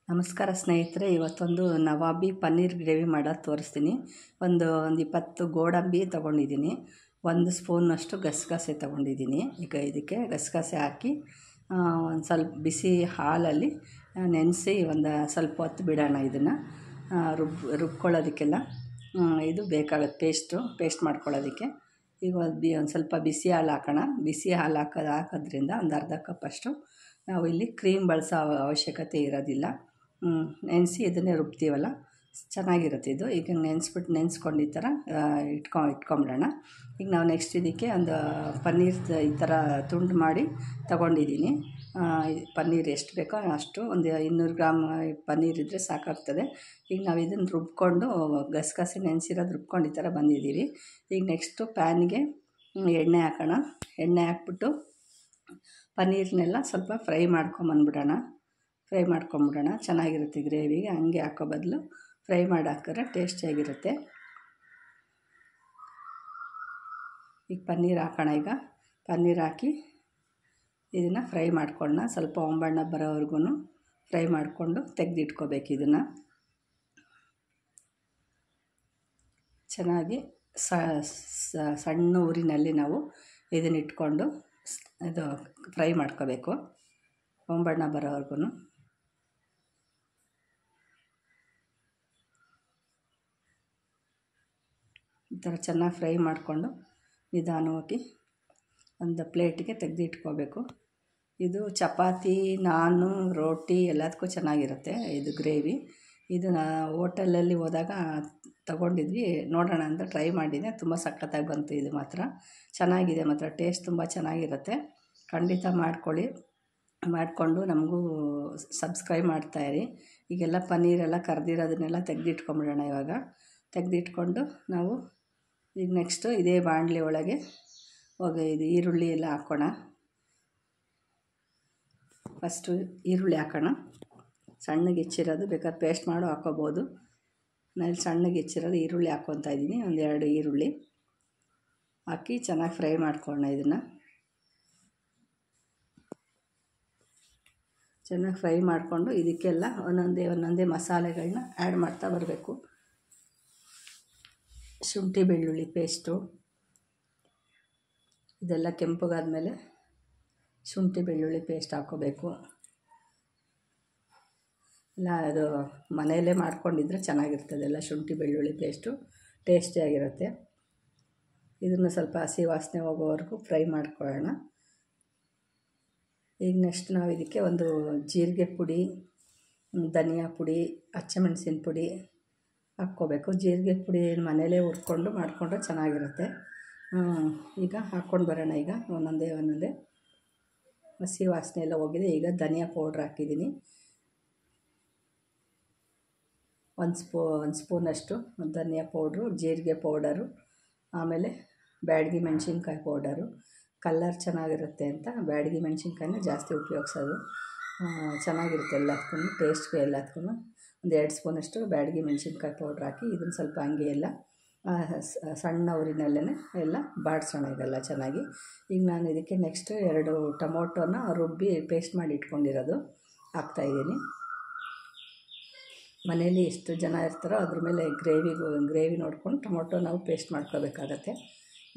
ನಮಸ್ಕಾರ ಸ್ನೇಹಿತರೆ, ಇವತ್ತೊಂದು ನವಾಬಿ ಪನ್ನೀರ್ ಗ್ರೇವಿ ಮಾಡೋದು ತೋರಿಸ್ತೀನಿ. ಒಂದು 20 ಗೋಡಂಬಿ ತೊಗೊಂಡಿದ್ದೀನಿ, 1 ಸ್ಪೂನಷ್ಟು ಗಸಗಸೆ ತೊಗೊಂಡಿದ್ದೀನಿ. ಈಗ ಇದಕ್ಕೆ ಗಸಗಸೆ ಹಾಕಿ ಒಂದು ಸ್ವಲ್ಪ ಬಿಸಿ ಹಾಲಲ್ಲಿ ನೆನೆಸಿ ಒಂದು ಸ್ವಲ್ಪ ಹೊತ್ತು ಬಿಡೋಣ. ಇದನ್ನು ರುಬ್ಕೊಳ್ಳೋದಕ್ಕೆಲ್ಲ ಇದು ಬೇಕಾಗುತ್ತೆ, ಪೇಸ್ಟ್ ಮಾಡ್ಕೊಳ್ಳೋದಕ್ಕೆ. ಈಗ ಒಂದು ಸ್ವಲ್ಪ ಬಿಸಿ ಹಾಲು ಹಾಕೋಣ. ಬಿಸಿ ಹಾಲು ಹಾಕೋದ್ರಿಂದ ಒಂದು ಅರ್ಧ ಕಪ್ಪಷ್ಟು ನಾವು ಇಲ್ಲಿ ಕ್ರೀಮ್ ಬಳಸೋ ಅವಶ್ಯಕತೆ ಇರೋದಿಲ್ಲ. ನೆನೆಸಿ ಇದನ್ನೇ ರುಬ್ತೀವಲ್ಲ, ಚೆನ್ನಾಗಿರುತ್ತೆ ಇದು. ಈಗ ನೆನೆಸ್ಕೊಂಡು ಈ ಥರ ಇಟ್ಕೊಂಬಿಡೋಣ. ಈಗ ನಾವು ನೆಕ್ಸ್ಟ್ ಇದಕ್ಕೆ ಒಂದು ಪನ್ನೀರ್ ಈ ಥರ ತುಂಡು ಮಾಡಿ ತಗೊಂಡಿದ್ದೀನಿ. ಪನ್ನೀರ್ ಎಷ್ಟು ಬೇಕೋ ಅಷ್ಟು, ಒಂದು 200 ಗ್ರಾಮ್ ಪನ್ನೀರ್ ಇದ್ದರೆ ಸಾಕಾಗ್ತದೆ. ಈಗ ನಾವು ಇದನ್ನು ರುಬ್ಕೊಂಡು ಗಸಗಸೆ ನೆನೆಸಿರೋದು ರುಬ್ಕೊಂಡು ಈ ಥರ ಬಂದಿದ್ದೀವಿ. ಈಗ ನೆಕ್ಸ್ಟು ಪ್ಯಾನ್ಗೆ ಎಣ್ಣೆ ಹಾಕೋಣ. ಎಣ್ಣೆ ಹಾಕ್ಬಿಟ್ಟು ಪನ್ನೀರ್ನೆಲ್ಲ ಸ್ವಲ್ಪ ಫ್ರೈ ಮಾಡ್ಕೊಂಬಿಡೋಣ. ಚೆನ್ನಾಗಿರುತ್ತೆ ಗ್ರೇವಿಗೆ. ಹಂಗೆ ಹಾಕೋ ಬದಲು ಫ್ರೈ ಮಾಡಿ ಹಾಕಿದ್ರೆ ಟೇಸ್ಟಿಯಾಗಿರುತ್ತೆ. ಈಗ ಪನ್ನೀರ್ ಹಾಕೋಣ. ಈಗ ಪನ್ನೀರ್ ಹಾಕಿ ಇದನ್ನು ಫ್ರೈ ಮಾಡ್ಕೊಳ್ಳೋಣ. ಸ್ವಲ್ಪ ಹೊಂಬಣ್ಣ ಬರೋವರೆಗೂ ಫ್ರೈ ಮಾಡಿಕೊಂಡು ತೆಗೆದಿಟ್ಕೋಬೇಕು. ಇದನ್ನು ಚೆನ್ನಾಗಿ ಸಣ್ಣ ಉರಿನಲ್ಲಿ ನಾವು ಇದನ್ನು ಇಟ್ಕೊಂಡು ಇದು ಫ್ರೈ ಮಾಡ್ಕೋಬೇಕು, ಹೊಂಬಣ್ಣ ಬರೋವರೆಗೂ. ಈ ಥರ ಚೆನ್ನಾಗಿ ಫ್ರೈ ಮಾಡಿಕೊಂಡು ನಿಧಾನವಾಗಿ ಒಂದು ಪ್ಲೇಟಿಗೆ ತೆಗೆದಿಟ್ಕೋಬೇಕು. ಇದು ಚಪಾತಿ, ನಾನು, ರೋಟಿ ಎಲ್ಲದಕ್ಕೂ ಚೆನ್ನಾಗಿರುತ್ತೆ ಇದು ಗ್ರೇವಿ. ಇದು ಹೋಟೆಲಲ್ಲಿ ಹೋದಾಗ ತಗೊಂಡಿದ್ವಿ, ನೋಡೋಣ ಅಂತ ಟ್ರೈ ಮಾಡಿದೆ. ತುಂಬ ಸಖತ್ತಾಗಿ ಬಂತು. ಇದು ಮಾತ್ರ ಚೆನ್ನಾಗಿದೆ, ಮಾತ್ರ ಟೇಸ್ಟ್ ತುಂಬ ಚೆನ್ನಾಗಿರುತ್ತೆ. ಖಂಡಿತ ಮಾಡಿಕೊಂಡು ನಮಗೂ ಸಬ್ಸ್ಕ್ರೈಬ್ ಮಾಡ್ತಾಯಿರಿ. ಈಗೆಲ್ಲ ಪನ್ನೀರೆಲ್ಲ ಕರೆದಿರೋದನ್ನೆಲ್ಲ ತೆಗೆದಿಟ್ಕೊಂಬಿಡೋಣ. ಇವಾಗ ತೆಗೆದಿಟ್ಕೊಂಡು ನಾವು ಈಗ ನೆಕ್ಸ್ಟು ಇದೇ ಬಾಣಲೆ ಒಳಗೆ ಇದು ಈರುಳ್ಳಿ ಎಲ್ಲ ಹಾಕೋಣ. ಫಸ್ಟು ಈರುಳ್ಳಿ ಹಾಕೋಣ. ಸಣ್ಣಗೆ ಹೆಚ್ಚಿರೋದು, ಬೇಕಾದ್ರೆ ಪೇಸ್ಟ್ ಮಾಡೋ ಹಾಕೋಬೋದು. ನಾನು ಸಣ್ಣಗೆ ಹೆಚ್ಚಿರೋದು ಈರುಳ್ಳಿ ಹಾಕ್ಕೊತಾ ಇದ್ದೀನಿ. 2 ಈರುಳ್ಳಿ ಹಾಕಿ ಚೆನ್ನಾಗಿ ಫ್ರೈ ಮಾಡ್ಕೊಳ್ಳೋಣ. ಇದನ್ನು ಚೆನ್ನಾಗಿ ಫ್ರೈ ಮಾಡಿಕೊಂಡು ಇದಕ್ಕೆಲ್ಲ ಒಂದೊಂದೇ ಮಸಾಲೆಗಳನ್ನ ಆ್ಯಡ್ ಮಾಡ್ತಾ ಬರಬೇಕು. ಶುಂಠಿ ಬೆಳ್ಳುಳ್ಳಿ ಪೇಸ್ಟು ಇದೆಲ್ಲ ಕೆಂಪಗಾದ್ಮೇಲೆ ಶುಂಠಿ ಬೆಳ್ಳುಳ್ಳಿ ಪೇಸ್ಟ್ ಹಾಕ್ಕೋಬೇಕು. ಎಲ್ಲ ಅದು ಮನೆಯಲ್ಲೇ ಮಾಡ್ಕೊಂಡಿದ್ರೆ ಚೆನ್ನಾಗಿರ್ತದೆ. ಎಲ್ಲ ಶುಂಠಿ ಬೆಳ್ಳುಳ್ಳಿ ಪೇಸ್ಟು ಟೇಸ್ಟಿಯಾಗಿರುತ್ತೆ. ಇದನ್ನು ಸ್ವಲ್ಪ ಹಸಿ ವಾಸನೆ ಹೋಗೋವರೆಗೂ ಫ್ರೈ ಮಾಡ್ಕೊಳ್ಳೋಣ. ಈಗ ನೆಕ್ಸ್ಟ್ ನಾವು ಇದಕ್ಕೆ ಒಂದು ಜೀರಿಗೆ ಪುಡಿ, ಧನಿಯಾ ಪುಡಿ, ಹಸಿಮೆಣಸಿನ ಪುಡಿ ಹಾಕ್ಕೋಬೇಕು. ಜೀರಿಗೆ ಪುಡಿ ಮನೇಲೇ ಹುರ್ಕೊಂಡು ಮಾಡಿಕೊಂಡ್ರೆ ಚೆನ್ನಾಗಿರುತ್ತೆ. ಈಗ ಹಾಕ್ಕೊಂಡು ಬರೋಣ. ಈಗ ಒಂದೊಂದೇ ಹಸಿ ವಾಸನೆ ಎಲ್ಲ ಹೋಗಿದೆ. ಈಗ ಧನಿಯಾ ಪೌಡ್ರ್ ಹಾಕಿದ್ದೀನಿ, 1 ಸ್ಪೂನಷ್ಟು ಧನಿಯಾ ಪೌಡ್ರು, ಜೀರಿಗೆ ಪೌಡರು, ಆಮೇಲೆ ಬ್ಯಾಡಗಿ ಮೆಣಸಿನ್ಕಾಯಿ ಪೌಡರು. ಕಲ್ಲರ್ ಚೆನ್ನಾಗಿರುತ್ತೆ ಅಂತ ಬ್ಯಾಡಗಿ ಮೆಣಸಿನ್ಕಾಯಿನ ಜಾಸ್ತಿ ಉಪಯೋಗಿಸೋದು. ಚೆನ್ನಾಗಿರುತ್ತೆ ಎಲ್ಲದಕ್ಕೂ, ಟೇಸ್ಟ್ಗೆ ಎಲ್ಲದಕ್ಕೂ. 2 ಸ್ಪೂನಷ್ಟು ಬ್ಯಾಡಗಿ ಮೆಣಸಿನ್ಕಾಯಿ ಪೌಡ್ರ್ ಹಾಕಿ ಇದನ್ನು ಸ್ವಲ್ಪ ಹಂಗೆ ಎಲ್ಲ ಸಣ್ಣ ಉರಿನಲ್ಲೇ ಎಲ್ಲ ಬಾಡಿಸೋಣ ಇದೆಲ್ಲ ಚೆನ್ನಾಗಿ. ಈಗ ನಾನು ಇದಕ್ಕೆ ನೆಕ್ಸ್ಟ್ 2 ಟೊಮೊಟೊನ ರುಬ್ಬಿ ಪೇಸ್ಟ್ ಮಾಡಿ ಇಟ್ಕೊಂಡಿರೋದು ಹಾಕ್ತಾಯಿದ್ದೀನಿ. ಮನೇಲಿ ಎಷ್ಟು ಜನ ಇರ್ತಾರೋ ಅದ್ರ ಮೇಲೆ ಗ್ರೇವಿ ನೋಡ್ಕೊಂಡು ಟೊಮೊಟೊ ನಾವು ಪೇಸ್ಟ್ ಮಾಡ್ಕೋಬೇಕಾಗತ್ತೆ.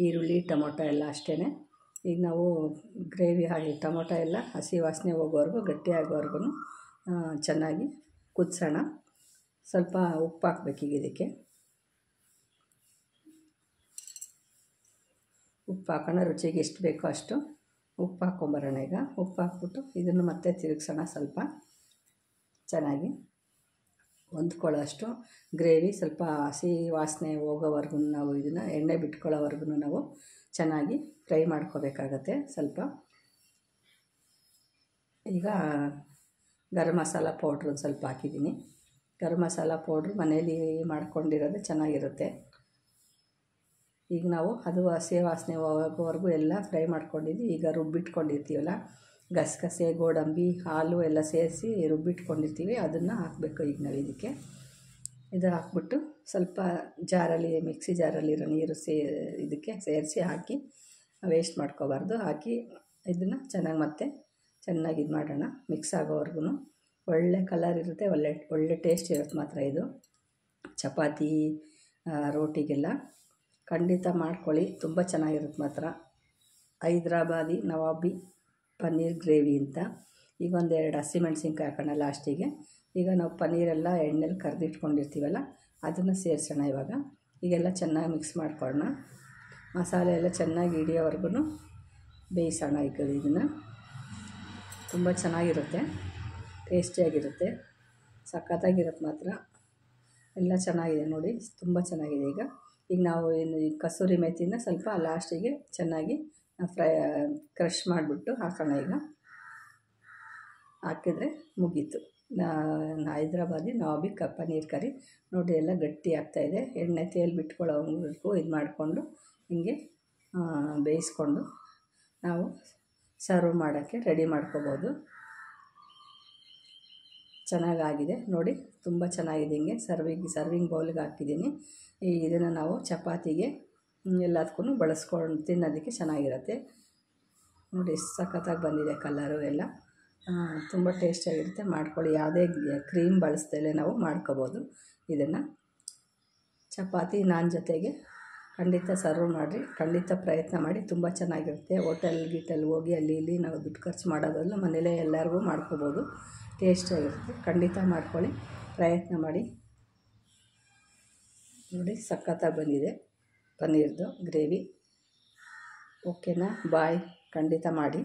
ಈರುಳ್ಳಿ ಟೊಮೊಟೊ ಎಲ್ಲ ಅಷ್ಟೇ. ಈಗ ನಾವು ಗ್ರೇವಿ ಹಾಗೆ ಟೊಮೊಟೊ ಎಲ್ಲ ಹಸಿ ವಾಸನೆ ಹೋಗೋವರೆಗೂ, ಗಟ್ಟಿಯಾಗೋವರೆಗೂ ಚೆನ್ನಾಗಿ ಕುದಿಸೋಣ. ಸ್ವಲ್ಪ ಉಪ್ಪು ಹಾಕ್ಬೇಕು. ಈಗ ಇದಕ್ಕೆ ಉಪ್ಪು ಹಾಕೋಣ. ರುಚಿಗೆ ಎಷ್ಟು ಬೇಕೋ ಅಷ್ಟು ಉಪ್ಪು ಹಾಕ್ಕೊಂಬರೋಣ. ಈಗ ಉಪ್ಪು ಹಾಕ್ಬಿಟ್ಟು ಇದನ್ನು ಮತ್ತೆ ತಿರುಗಿಸೋಣ. ಸ್ವಲ್ಪ ಚೆನ್ನಾಗಿ ಹೊಂದ್ಕೊಳ್ಳೋ ಅಷ್ಟು ಗ್ರೇವಿ ಸ್ವಲ್ಪ ಹಸಿ ವಾಸನೆ ಹೋಗೋವರೆಗೂ ನಾವು ಇದನ್ನು ಎಣ್ಣೆ ಬಿಟ್ಕೊಳ್ಳೋವರೆಗೂ ನಾವು ಚೆನ್ನಾಗಿ ಫ್ರೈ ಮಾಡ್ಕೋಬೇಕಾಗತ್ತೆ. ಸ್ವಲ್ಪ ಈಗ ಗರಂ ಮಸಾಲ ಪೌಡ್ರ್ ಒಂದು ಸ್ವಲ್ಪ ಹಾಕಿದ್ದೀನಿ. ಗರಂ ಮಸಾಲ ಪೌಡ್ರು ಮನೇಲಿ ಮಾಡ್ಕೊಂಡಿರೋದು ಚೆನ್ನಾಗಿರುತ್ತೆ. ಈಗ ನಾವು ಅದು ಹಸಿ ವಾಸನೆ ಹೋಗೋವರೆಗೂ ಎಲ್ಲ ಫ್ರೈ ಮಾಡ್ಕೊಂಡಿದ್ದೀವಿ. ಈಗ ರುಬ್ಬಿಟ್ಕೊಂಡಿರ್ತೀವಲ್ಲ, ಗಸಗಸೆ, ಗೋಡಂಬಿ, ಹಾಲು ಎಲ್ಲ ಸೇರಿಸಿ ರುಬ್ಬಿಟ್ಕೊಂಡಿರ್ತೀವಿ, ಅದನ್ನು ಹಾಕಬೇಕು. ಈಗ ನಾವು ಇದು ಹಾಕ್ಬಿಟ್ಟು ಸ್ವಲ್ಪ ಮಿಕ್ಸಿ ಜಾರಲ್ಲಿರೋ ನೀರು ಇದಕ್ಕೆ ಸೇರಿಸಿ ಹಾಕಿ ವೇಸ್ಟ್ ಮಾಡ್ಕೋಬಾರ್ದು. ಹಾಕಿ ಇದನ್ನು ಚೆನ್ನಾಗಿ ಮತ್ತೆ ಚೆನ್ನಾಗಿ ಇದು ಮಾಡೋಣ. ಮಿಕ್ಸ್ ಆಗೋವರೆಗೂ ಒಳ್ಳೆ ಕಲರ್ ಇರುತ್ತೆ, ಒಳ್ಳೆ ಒಳ್ಳೆ ಟೇಸ್ಟ್ ಇರುತ್ತೆ ಮಾತ್ರ ಇದು. ಚಪಾತಿ ರೋಟಿಗೆಲ್ಲ ಖಂಡಿತ ಮಾಡ್ಕೊಳ್ಳಿ, ತುಂಬ ಚೆನ್ನಾಗಿರುತ್ತೆ ಮಾತ್ರ. ಹೈದ್ರಾಬಾದಿ ನವಾಬಿ ಪನ್ನೀರ್ ಗ್ರೇವಿ ಅಂತ. ಈಗ ಒಂದೆರಡು ಹಸಿಮೆಣ್ಸಿನ್ಕಾಯಿ ಹಾಕೋಣ ಲಾಸ್ಟಿಗೆ. ಈಗ ನಾವು ಪನ್ನೀರೆಲ್ಲ ಎಣ್ಣೆಲಿ ಕರೆದಿಟ್ಕೊಂಡಿರ್ತೀವಲ್ಲ ಅದನ್ನು ಸೇರಿಸೋಣ ಇವಾಗ. ಈಗೆಲ್ಲ ಚೆನ್ನಾಗಿ ಮಿಕ್ಸ್ ಮಾಡ್ಕೊಳ್ಳೋಣ. ಮಸಾಲೆ ಎಲ್ಲ ಚೆನ್ನಾಗಿ ಹಿಡಿಯೋವರೆಗೂ ಬೇಯಿಸೋಣ. ಈಗ ಇದನ್ನು ತುಂಬ ಚೆನ್ನಾಗಿರುತ್ತೆ, ಟೇಸ್ಟಿಯಾಗಿರುತ್ತೆ, ಸಖತ್ತಾಗಿರುತ್ತೆ ಮಾತ್ರ. ಎಲ್ಲ ಚೆನ್ನಾಗಿದೆ ನೋಡಿ, ತುಂಬ ಚೆನ್ನಾಗಿದೆ. ಈಗ ನಾವು ಈ ಕಸೂರಿ ಮೇಥಿನ ಸ್ವಲ್ಪ ಲಾಸ್ಟಿಗೆ ಚೆನ್ನಾಗಿ ಕ್ರಷ್ ಮಾಡಿಬಿಟ್ಟು ಹಾಕೋಣ. ಈಗ ಹಾಕಿದರೆ ಮುಗೀತು ಹೈದ್ರಾಬಾದಿ ನವಾಬಿ ಪನ್ನೀರ್ ಕರಿ. ನೋಡಿ ಎಲ್ಲ ಗಟ್ಟಿ ಆಗ್ತಾಯಿದೆ. ಎಣ್ಣೆ ತೇಲ್ ಬಿಟ್ಕೊಳ್ಳೋವರೆಗೂ ಇದು ಮಾಡಿಕೊಂಡು ಹಿಂಗೆ ಬೇಯಿಸ್ಕೊಂಡು ನಾವು ಸರ್ವ್ ಮಾಡೋಕ್ಕೆ ರೆಡಿ ಮಾಡ್ಕೋಬೋದು. ಚೆನ್ನಾಗಾಗಿದೆ ನೋಡಿ, ತುಂಬ ಚೆನ್ನಾಗಿದೆ. ಹಿಂಗೆ ಸರ್ವಿಂಗ್ ಬೌಲ್ಗೆ ಹಾಕಿದ್ದೀನಿ. ಇದನ್ನು ನಾವು ಚಪಾತಿಗೆ ಎಲ್ಲದಕ್ಕೂ ಬಳಸ್ಕೊಂಡು ತಿನ್ನೋದಕ್ಕೆ ಚೆನ್ನಾಗಿರುತ್ತೆ. ನೋಡಿ ಎಷ್ಟು ಸಖತ್ತಾಗಿ ಬಂದಿದೆ ಕಲರು ಎಲ್ಲ. ತುಂಬ ಟೇಸ್ಟಿಯಾಗಿರುತ್ತೆ. ಮಾಡ್ಕೊಳ್ಳಿ, ಯಾವುದೇ ಕ್ರೀಮ್ ಬಳಸ್ದಲೇ ನಾವು ಮಾಡ್ಕೋಬೋದು. ಇದನ್ನು ಚಪಾತಿ ನಾನ್ ಜೊತೆಗೆ ಖಂಡಿತ ಸರ್ವ್ ಮಾಡಿರಿ, ಖಂಡಿತ ಪ್ರಯತ್ನ ಮಾಡಿ, ತುಂಬ ಚೆನ್ನಾಗಿರುತ್ತೆ. ಹೋಟೆಲ್ ಹೋಗಿ ಅಲ್ಲಿ ಇಲ್ಲಿ ನಾವು ದುಡ್ಡು ಖರ್ಚು ಮಾಡೋದಲ್ಲ, ಮನೇಲೇ ಎಲ್ಲರಿಗೂ ಮಾಡ್ಕೋಬೋದು, ಟೇಸ್ಟಿಯಾಗಿರುತ್ತೆ. ಖಂಡಿತ ಮಾಡ್ಕೊಳ್ಳಿ, ಪ್ರಯತ್ನ ಮಾಡಿ. ನೋಡಿ ಸಖತ್ತಾಗಿ ಬಂದಿದೆ ಪನ್ನೀರ್ದು ಗ್ರೇವಿ. ಓಕೆನಾ? ಬಾಯ್. ಖಂಡಿತ ಮಾಡಿ.